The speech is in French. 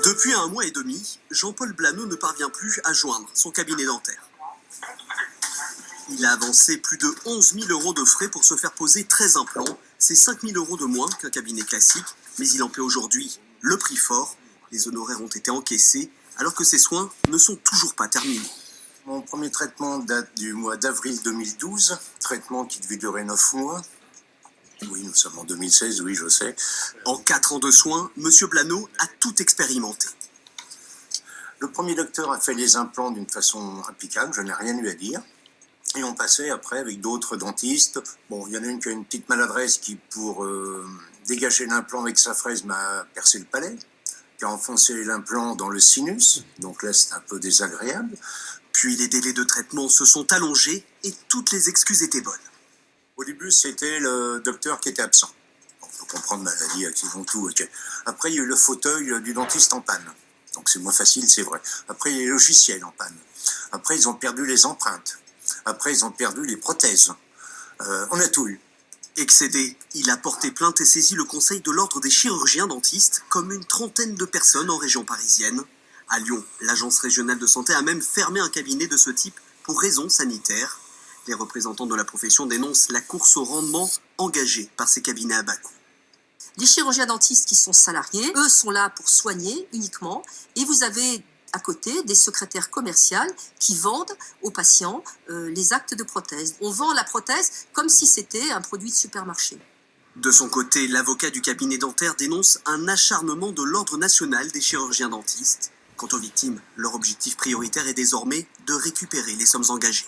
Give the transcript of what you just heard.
Depuis 1 mois et demi, Jean-Paul Blanneau ne parvient plus à joindre son cabinet dentaire. Il a avancé plus de 11 000 € de frais pour se faire poser 13 implants. C'est 5 000 € de moins qu'un cabinet classique, mais il en paie aujourd'hui le prix fort. Les honoraires ont été encaissés, alors que ses soins ne sont toujours pas terminés. Mon premier traitement date du mois d'avril 2012, traitement qui devait durer 9 mois. Oui, nous sommes en 2016, oui, je sais. En 4 ans de soins, M. Blanneau a tout expérimenté. Le premier docteur a fait les implants d'une façon impeccable, je n'ai rien eu à dire. Et on passait après avec d'autres dentistes. Bon, il y en a une qui a une petite maladresse qui, pour dégager l'implant avec sa fraise, m'a percé le palais, qui a enfoncé l'implant dans le sinus. Donc là, c'est un peu désagréable. Puis les délais de traitement se sont allongés et toutes les excuses étaient bonnes. Au début, c'était le docteur qui était absent. On peut comprendre maladie, accident, tout. Okay. Après, il y a eu le fauteuil du dentiste en panne. Donc c'est moins facile, c'est vrai. Après, il y a eu les logiciels en panne. Après, ils ont perdu les empreintes. Après, ils ont perdu les prothèses. On a tout eu. Excédé, il a porté plainte et saisi le conseil de l'ordre des chirurgiens dentistes, comme une trentaine de personnes en région parisienne. À Lyon, l'agence régionale de santé a même fermé un cabinet de ce type pour raisons sanitaires. Les représentants de la profession dénoncent la course au rendement engagée par ces cabinets à bas coût. Les chirurgiens dentistes qui sont salariés, eux sont là pour soigner uniquement, et vous avez à côté des secrétaires commerciales qui vendent aux patients les actes de prothèse. On vend la prothèse comme si c'était un produit de supermarché. De son côté, l'avocat du cabinet dentaire dénonce un acharnement de l'Ordre national des chirurgiens dentistes. Quant aux victimes, leur objectif prioritaire est désormais de récupérer les sommes engagées.